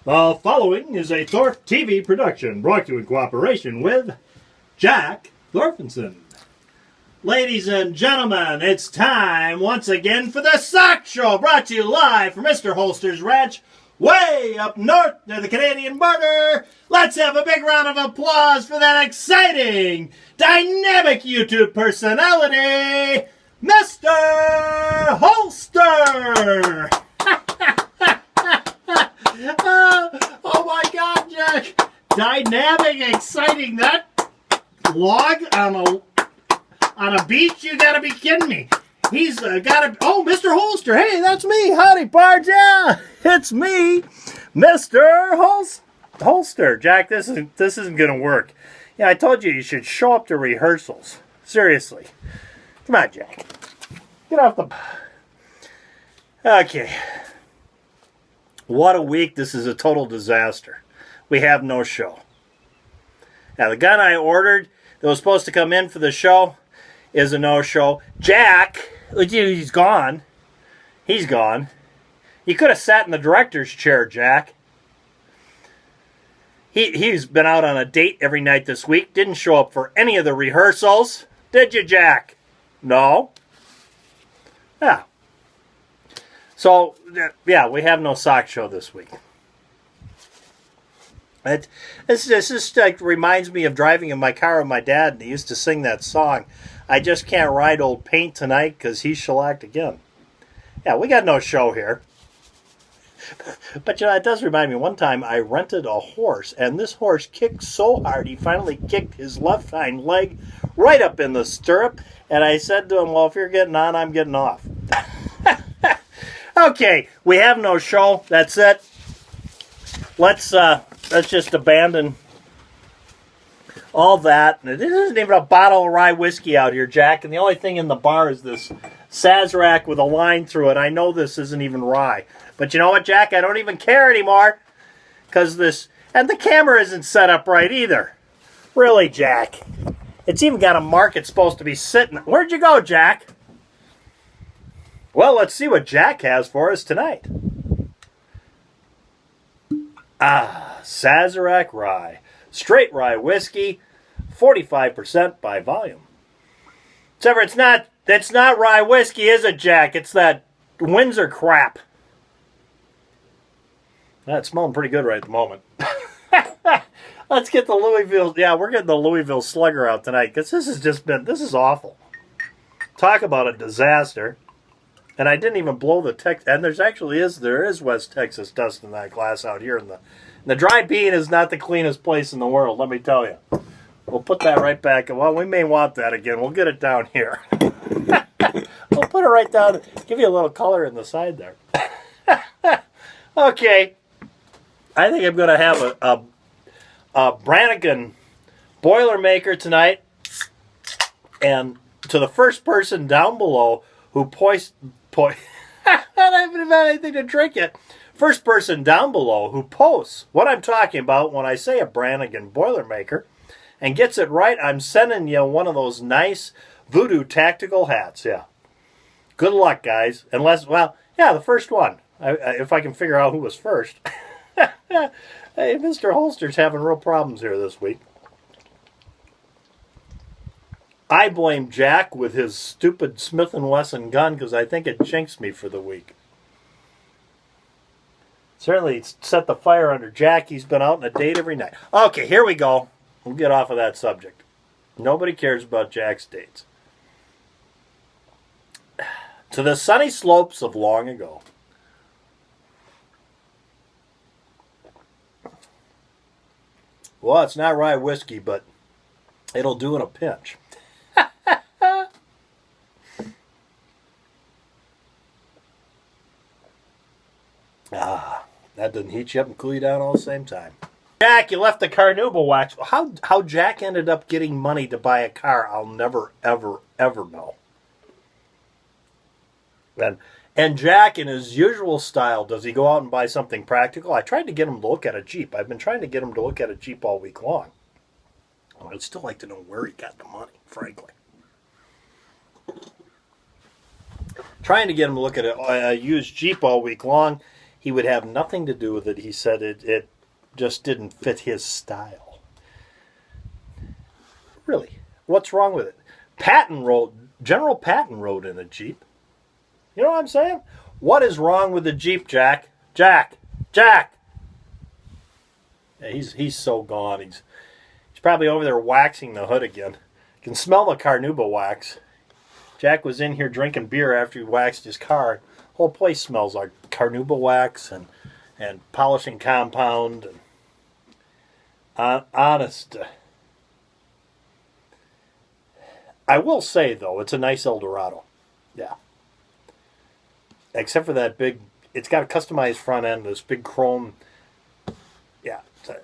The following is a Thorpe TV production brought to you in cooperation with Jack Thorfinson. Ladies and gentlemen, it's time once again for the SOCS Show, brought to you live from MrHolster's ranch way up north near the Canadian border. Let's have a big round of applause for that exciting, dynamic YouTube personality, MrHolster! Oh my God, Jack! Dynamic, exciting. That log on a beach? You gotta be kidding me. He's got a... Oh, MrHolster. Hey, that's me. Howdy, Barge. Yeah, it's me, MrHolster. Jack, this isn't gonna work. Yeah, I told you should show up to rehearsals. Seriously. Come on, Jack. Get off the... Okay. What a week. This is a total disaster. We have no show. Now, the gun I ordered that was supposed to come in for the show is a no-show. Jack, he's gone. He's gone. He could have sat in the director's chair, Jack. He's been out on a date every night this week. Didn't show up for any of the rehearsals. Did you, Jack? No. Yeah. So, yeah, we have no SOCS show this week. This just like reminds me of driving in my car with my dad, and he used to sing that song, I just can't ride old paint tonight because he's shellacked again. Yeah, we got no show here. But, you know, it does remind me, one time I rented a horse, and this horse kicked so hard, he finally kicked his left hind leg right up in the stirrup, and I said to him, well, if you're getting on, I'm getting off. Okay, we have no show. That's it. Let's just abandon all that. It isn't even a bottle of rye whiskey out here, Jack, and the only thing in the bar is this Sazerac with a line through it. I know this isn't even rye. But you know what, Jack? I don't even care anymore. Because this... And the camera isn't set up right either. Really, Jack? It's even got a mark it's supposed to be sitting... Where'd you go, Jack? Well, let's see what Jack has for us tonight. Sazerac rye. Straight rye whiskey, 45% by volume. Except it's not rye whiskey, is it, Jack? It's that Windsor crap. That's smelling pretty good right at the moment. Let's get the Louisville... Yeah, we're getting the Louisville Slugger out tonight, because this is awful. Talk about a disaster. And I didn't even blow the Texas... And there is West Texas dust in that glass out here. And the dry bean is not the cleanest place in the world, let me tell you. We'll put that right back. Well, we may want that again. We'll get it down here. We'll put it right down. Give you a little color in the side there. Okay. I think I'm going to have a Brannigan Boilermaker tonight. And to the first person down below who I don't even have anything to drink yet. First person down below who posts what I'm talking about when I say a Brannigan Boilermaker and gets it right, I'm sending you one of those nice Voodoo tactical hats. Yeah. Good luck, guys. Unless, well, yeah, the first one. If I can figure out who was first. Hey, MrHolster's having real problems here this week. I blame Jack with his stupid Smith & Wesson gun because I think it jinxed me for the week. Certainly it's set the fire under Jack. He's been out on a date every night. Okay, here we go. We'll get off of that subject. Nobody cares about Jack's dates. To the sunny slopes of long ago. Well, it's not rye whiskey, but it'll do in a pinch. That doesn't heat you up and cool you down all the same time. Jack, you left the carnauba wax. How Jack ended up getting money to buy a car, I'll never, ever, ever know. And Jack, in his usual style, does he go out and buy something practical? I tried to get him to look at a Jeep. I've been trying to get him to look at a Jeep all week long. I'd still like to know where he got the money, frankly. Trying to get him to look at a used Jeep all week long. he would have nothing to do with it. He said it just didn't fit his style. Really, what's wrong with it? General Patton rode in a Jeep. You know what I'm saying? What is wrong with the Jeep, Jack? Jack! Yeah, he's so gone. He's probably over there waxing the hood again. You can smell the carnauba wax. Jack was in here drinking beer after he waxed his car. The whole place smells like carnauba wax and polishing compound. And honest. I will say, though, it's a nice Eldorado. Yeah. Except for that big, it's got a customized front end, this big chrome, yeah, it's a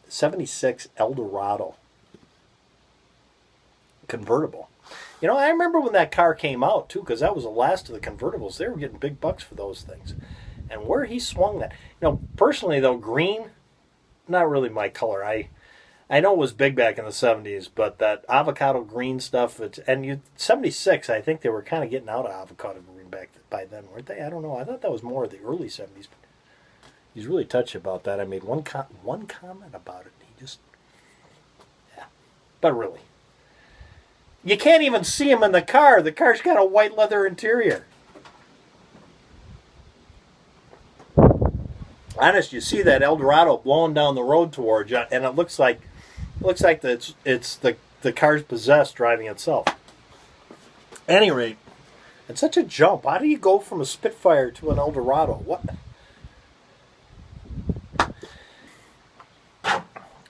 76 Eldorado convertible. You know, I remember when that car came out, too, because that was the last of the convertibles. They were getting big bucks for those things. And where he swung that. You know, personally, though, green, not really my color. I know it was big back in the 70s, but that avocado green stuff, 76, I think they were kind of getting out of avocado green back by then, weren't they? I don't know. I thought that was more of the early 70s. But he's really touchy about that. I made one comment about it. He just, yeah. But really, you can't even see him in the car. The car's got a white leather interior. Honest, you see that Eldorado blowing down the road towards you, and it looks like it's the car's possessed driving itself. At any rate, it's such a jump. How do you go from a Spitfire to an Eldorado? What?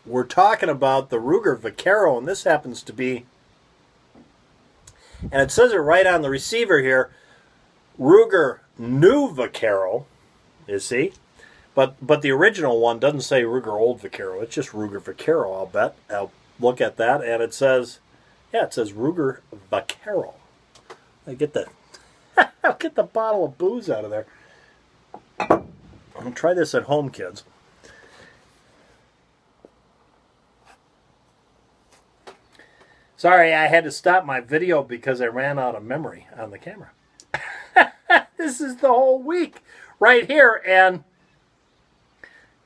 We're talking about the Ruger Vaquero, and this happens to be, and it says it right on the receiver here, Ruger New Vaquero, you see? But the original one doesn't say Ruger Old Vaquero. It's just Ruger Vaquero, I'll bet. I'll look at that, and it says Ruger Vaquero. I'll get the bottle of booze out of there. I'll try this at home, kids. Sorry, I had to stop my video because I ran out of memory on the camera. This is the whole week right here, and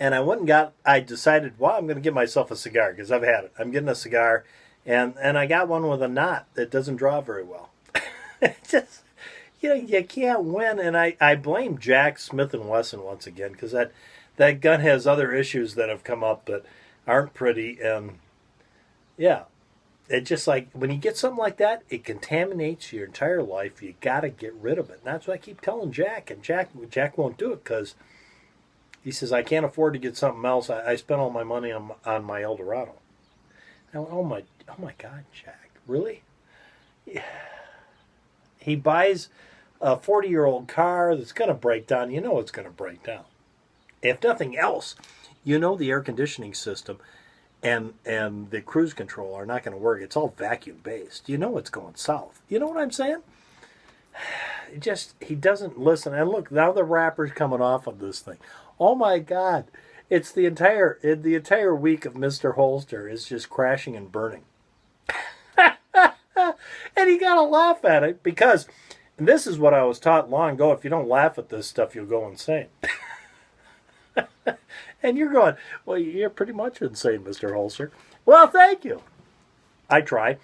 I decided, well, I'm going to get myself a cigar because I've had it. I'm getting a cigar, and I got one with a knot that doesn't draw very well. Just, you can't win, and I blame Jack Smith & Wesson once again because that gun has other issues that have come up that aren't pretty, and yeah, it's just like when you get something like that, it contaminates your entire life. You got to get rid of it, and that's what I keep telling Jack, and Jack won't do it because he says, I can't afford to get something else. I spent all my money on my Eldorado. I went, oh my God, Jack, really? Yeah. He buys a 40-year-old car that's going to break down. You know it's going to break down. If nothing else, you know the air conditioning system and the cruise control are not going to work. It's all vacuum-based. You know it's going south. You know what I'm saying? He doesn't listen. And look, now the wrapper's coming off of this thing. Oh my God! It's the entire week of MrHolster is just crashing and burning, and you gotta laugh at it because this is what I was taught long ago. If you don't laugh at this stuff, you'll go insane. And you're going, well, you're pretty much insane, MrHolster. Well, thank you. I try.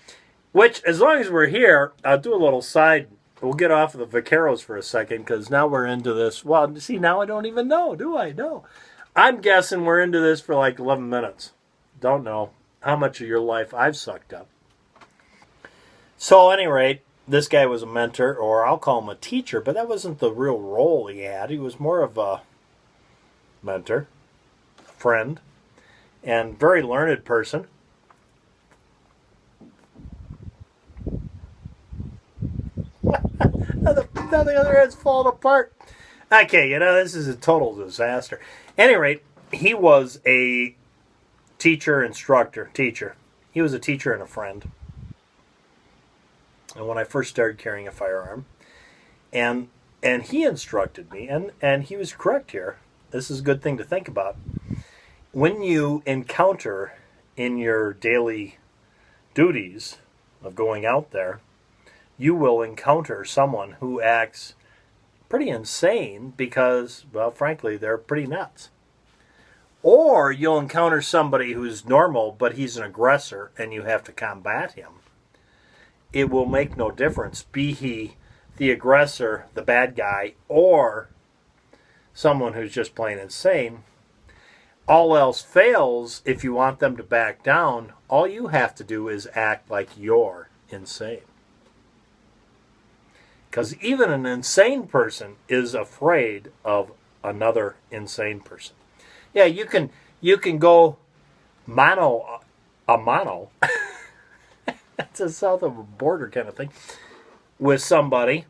Which, as long as we're here, I'll do a little side. We'll get off of the Vaqueros for a second because now we're into this. Well, see, now I don't even know, do I? No. I'm guessing we're into this for like 11 minutes. Don't know how much of your life I've sucked up. So, at any rate, this guy was a mentor, or I'll call him a teacher, but that wasn't the real role he had. He was more of a mentor, friend, and very learned person. Now the other end's falling apart. Okay, this is a total disaster. At any rate, he was a teacher. He was a teacher and a friend. And when I first started carrying a firearm, and he instructed me, and he was correct here. This is a good thing to think about. When you encounter in your daily duties of going out there, you will encounter someone who acts pretty insane because, well, frankly, they're pretty nuts. Or you'll encounter somebody who's normal, but he's an aggressor, and you have to combat him. It will make no difference, be he the aggressor, the bad guy, or someone who's just plain insane. All else fails, if you want them to back down, all you have to do is act like you're insane. Because even an insane person is afraid of another insane person. Yeah, you can go mano a mano. That's a south of a border kind of thing with somebody,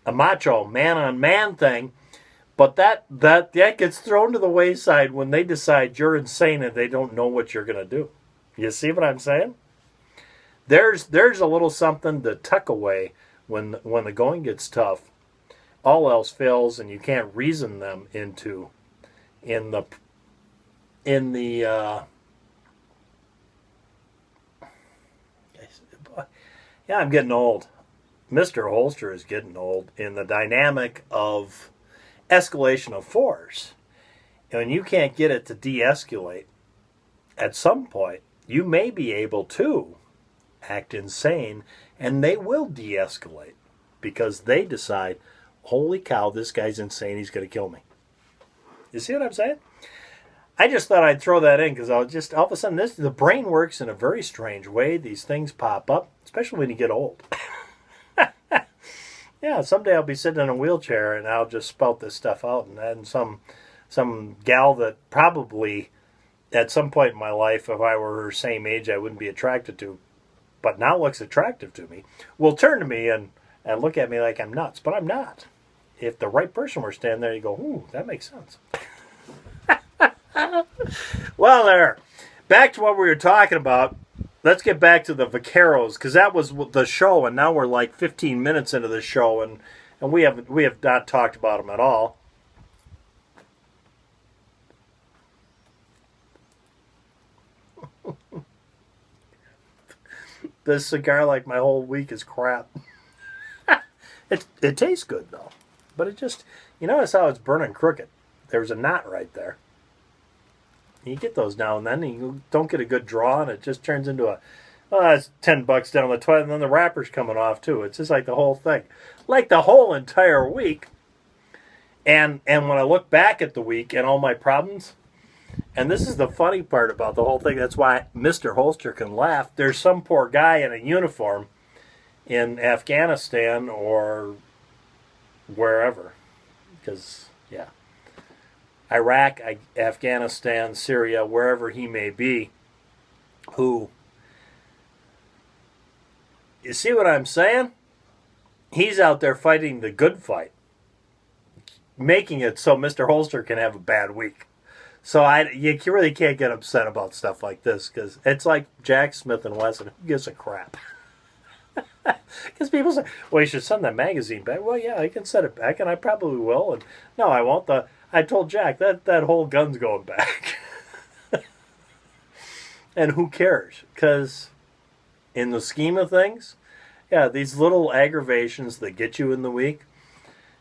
a macho man on man thing, but that gets thrown to the wayside when they decide you're insane and they don't know what you're gonna do. You see what I'm saying? There's a little something to tuck away when the going gets tough. All else fails, and you can't reason them into yeah, I'm getting old. MrHolster is getting old in the dynamic of escalation of force. And you can't get it to de-escalate. At some point, you may be able to act insane, and they will de-escalate because they decide, holy cow, this guy's insane, he's going to kill me. You see what I'm saying? I just thought I'd throw that in because all of a sudden, the brain works in a very strange way. These things pop up, especially when you get old. Yeah, someday I'll be sitting in a wheelchair and I'll just spout this stuff out, and then some gal that probably at some point in my life, if I were her same age, I wouldn't be attracted to, but now looks attractive to me, will turn to me and look at me like I'm nuts, but I'm not. If the right person were standing there, you go, ooh, that makes sense. Well, there. Back to what we were talking about. Let's get back to the Vaqueros, because that was the show, and now we're like 15 minutes into the show, and we have not talked about them at all. This cigar, like my whole week, is crap. It tastes good, though. But it just, you notice how it's burning crooked. There's a knot right there. You get those now and then, and you don't get a good draw, and it just turns into it's $10 down the toilet, and then the wrapper's coming off, too. It's just like the whole thing. Like the whole entire week. And when I look back at the week and all my problems, and this is the funny part about the whole thing, that's why MrHolster can laugh. There's some poor guy in a uniform in Afghanistan or wherever. Because, yeah. Iraq, Afghanistan, Syria, wherever he may be, who, you see what I'm saying? He's out there fighting the good fight, making it so MrHolster can have a bad week. So you really can't get upset about stuff like this, because it's like Jack Smith and Wesson. Who gives a crap? Because people say, well, you should send that magazine back. Well, yeah, I can send it back, and I probably will. And no, I won't. I told Jack that whole gun's going back. And who cares? Because in the scheme of things, yeah, these little aggravations that get you in the week,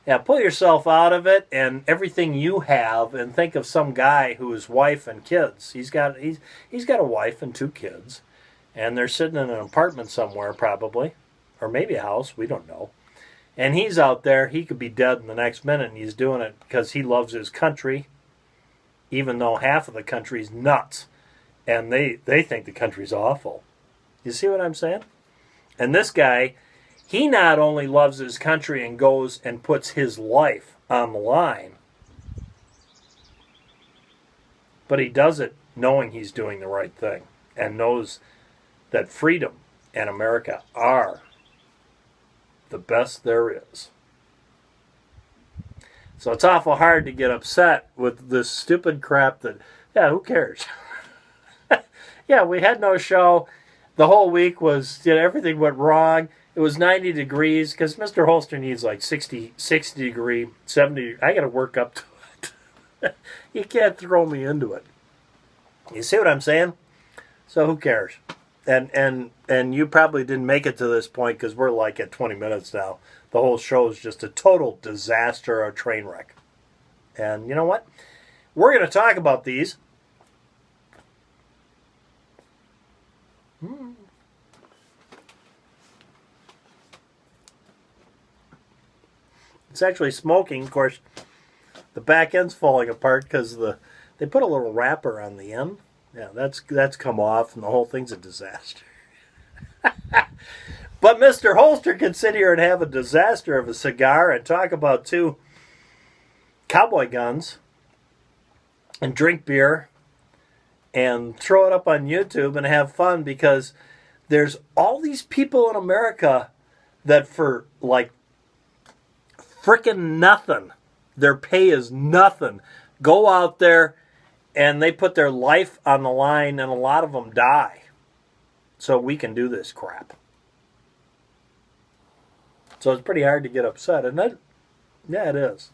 yeah, pull yourself out of it and everything you have, and think of some guy whose wife and kids. He's got a wife and 2 kids, and they're sitting in an apartment somewhere probably, or maybe a house, we don't know. And he's out there, he could be dead in the next minute, and he's doing it because he loves his country, even though half of the country's nuts, and they think the country's awful. You see what I'm saying? And this guy, he not only loves his country and goes and puts his life on the line, but he does it knowing he's doing the right thing and knows that freedom and America are the best there is. So it's awful hard to get upset with this stupid crap that, yeah, who cares? Yeah, we had no show. The whole week was, everything went wrong. It was 90 degrees because MrHolster needs like 60 degree, 70. I got to work up to it. You can't throw me into it. You see what I'm saying? So who cares? and you probably didn't make it to this point because we're like at 20 minutes now. The whole show is just a total disaster, a train wreck. And you know what? We're going to talk about these. It's actually smoking. Of course, the back end's falling apart because they put a little wrapper on the end. Yeah, that's come off, and the whole thing's a disaster. But Mr. Holster can sit here and have a disaster of a cigar and talk about 2 cowboy guns and drink beer and throw it up on YouTube and have fun, because there's all these people in America that for like frickin' nothing, their pay is nothing, go out there and they put their life on the line, and a lot of them die so we can do this crap. So it's pretty hard to get upset, isn't it? Yeah, it is.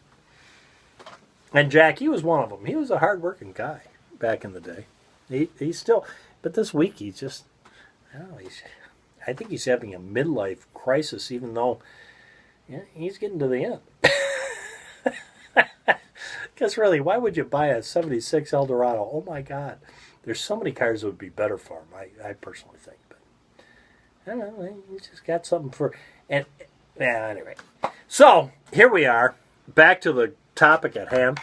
And Jack, he was one of them. He was a hard-working guy back in the day. He's still, but this week he's just, I don't know, I think he's having a midlife crisis, even though he's getting to the end. Because really, why would you buy a 76 Eldorado? Oh my God. There's so many cars that would be better for him, I personally think. But I don't know, he's just got something for, and anyway. So, here we are, back to the topic at hand.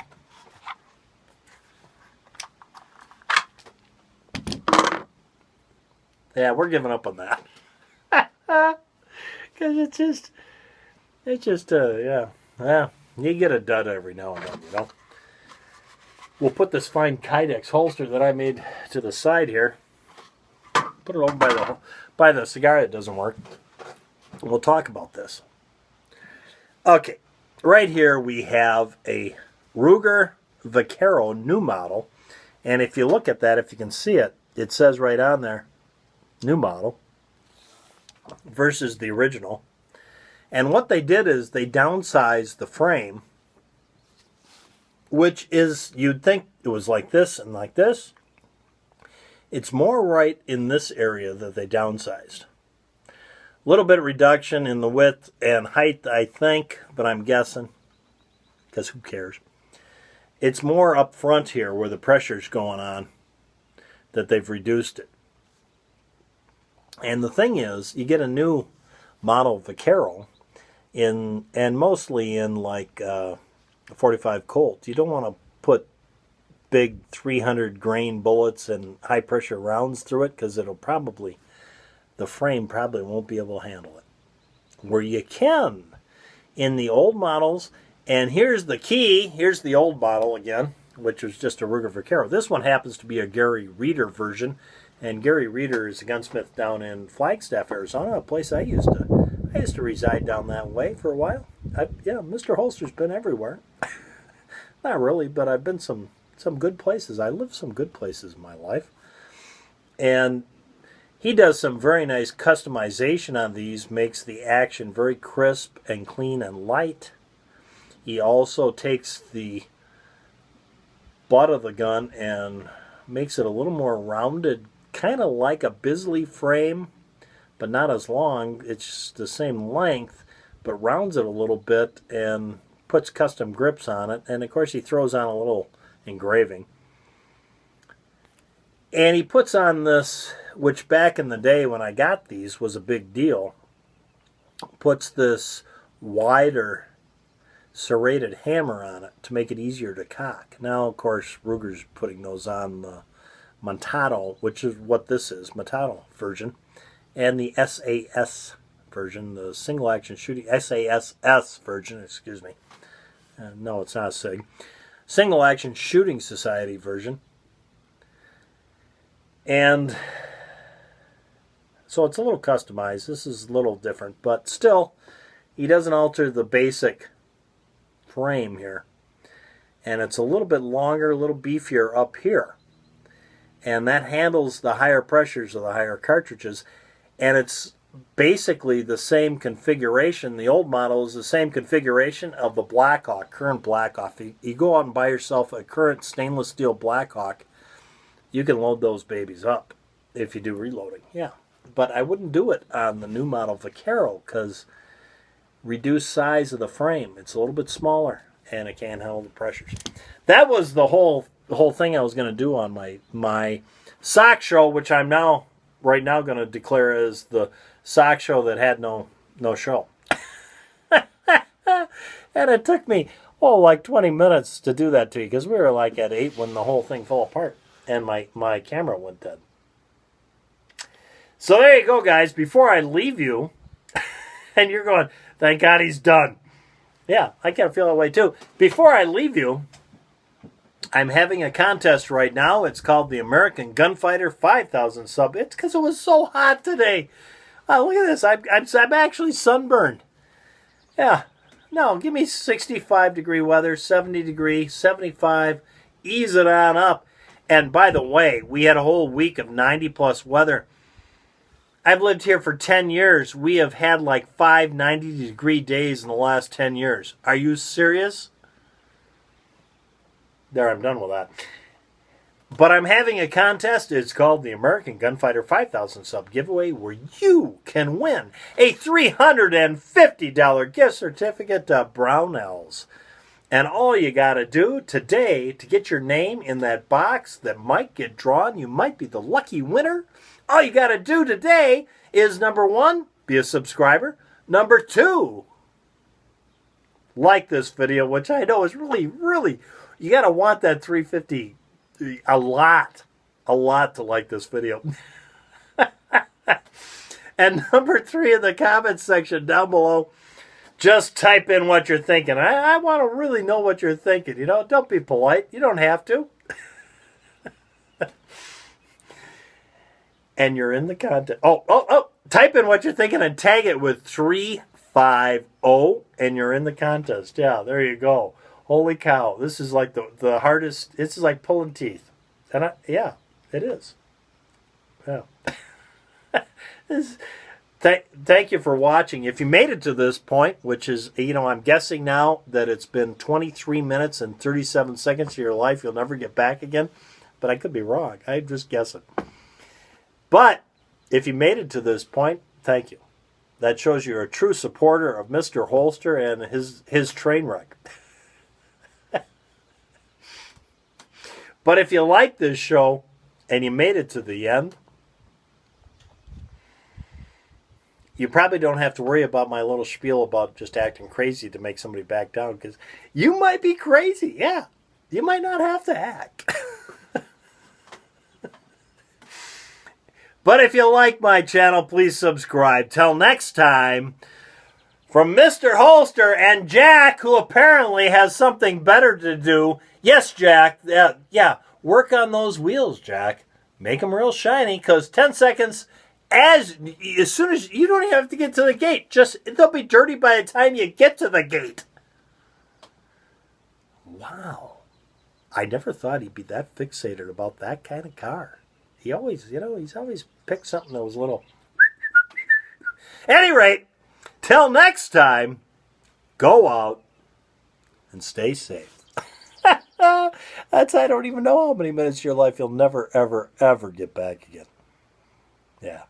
Yeah, we're giving up on that. Because it's just, yeah, you get a dud every now and then, you know. We'll put this fine Kydex holster that I made to the side here. Put it over by the cigar that doesn't work. We'll talk about this. Okay, right here we have a Ruger Vaquero new model. And if you look at that, if you can see it, it says right on there, new model versus the original. And what they did is they downsized the frame, which is, you'd think it was like this and like this. It's more right in this area that they downsized. A little bit of reduction in the width and height, I think, but I'm guessing, because who cares? It's more up front here where the pressure's going on that they've reduced it. And the thing is, you get a new model Vaquero and mostly in like 45 Colt. You don't want to put big 300 grain bullets and high pressure rounds through it, because it'll probably, the frame probably won't be able to handle it. Where you can in the old models, and here's the key, here's the old model again, which was just a Ruger Vaquero. This one happens to be a Gary Reeder version, and Gary Reeder is a gunsmith down in Flagstaff, Arizona, a place I used to reside down that way for a while. Yeah, Mr. Holster's been everywhere. Not really, but I've been some good places. I lived some good places in my life. And he does some very nice customization on these, makes the action very crisp and clean and light. He also takes the butt of the gun and makes it a little more rounded, kind of like a Bisley frame, but not as long. It's the same length, but rounds it a little bit and puts custom grips on it. And of course he throws on a little engraving. And he puts on this, which back in the day when I got these was a big deal, puts this wider serrated hammer on it to make it easier to cock. Now, of course, Ruger's putting those on the Montado, which is what this is, Montado version, and the SAS version, the single action shooting, SASS version, excuse me. No, it's not a SIG. Single action shooting society version. And so it's a little customized. This is a little different, but still, he doesn't alter the basic frame here. And it's a little bit longer, a little beefier up here. And that handles the higher pressures of the higher cartridges. And it's basically the same configuration. The old model is the same configuration of the Blackhawk, current Blackhawk. If you go out and buy yourself a current stainless steel Blackhawk, you can load those babies up. if you do reloading. Yeah. But I wouldn't do it on the new model Vaquero because reduced size of the frame. It's a little bit smaller and it can't handle the pressures. That was the whole thing I was going to do on my SOCS show, which I'm now right now going to declare as the SOCS show that had no show. And it took me like 20 minutes to do that to you because we were like at 8 when the whole thing fell apart and my camera went dead. So there you go, guys. Before I leave you, and you're going, thank God he's done. Yeah, I kind of feel that way too. Before I leave you, I'm having a contest right now. It's called the American Gunfighter 5000 sub. It's because it was so hot today. Look at this. I'm actually sunburned. Yeah. No, give me 65-degree weather, 70-degree, 75. Ease it on up. And by the way, we had a whole week of 90-plus weather. I've lived here for 10 years. We have had like 5 90-degree days in the last 10 years. Are you serious? There, I'm done with that. But I'm having a contest. It's called the American Gunfighter 5000 sub giveaway where you can win a $350 gift certificate to Brownells. And all you got to do today to get your name in that box that might get drawn, you might be the lucky winner. All you got to do today is, number 1, be a subscriber. Number 2, like this video, which I know is really, really, you got to want that 350 a lot to like this video. And number 3 in the comments section down below, just type in what you're thinking. I want to really know what you're thinking. You know, don't be polite. You don't have to. And you're in the contest. Type in what you're thinking and tag it with 350 and you're in the contest. Yeah, there you go. Holy cow. This is like the hardest. This is like pulling teeth. And yeah, it is. Yeah. Thank you for watching. If you made it to this point, which is, I'm guessing now that it's been 23 minutes and 37 seconds of your life you'll never get back again. But I could be wrong. I'm just guessing. But if you made it to this point, thank you. That shows you're a true supporter of MrHolster and his train wreck. But if you like this show and you made it to the end, you probably don't have to worry about my little spiel about just acting crazy to make somebody back down, because you might be crazy. Yeah, you might not have to act. But if you like my channel, please subscribe. Till next time, from MrHolster and Jack, who apparently has something better to do. Yes, Jack. Yeah, work on those wheels, Jack. Make them real shiny, because 10 seconds, as soon as, you don't even have to get to the gate. Just, they'll be dirty by the time you get to the gate. Wow. I never thought he'd be that fixated about that kind of car. He always, he's always picked something that was a little... At any rate, till next time, go out and stay safe. I don't even know how many minutes of your life you'll never, ever, ever get back again. Yeah.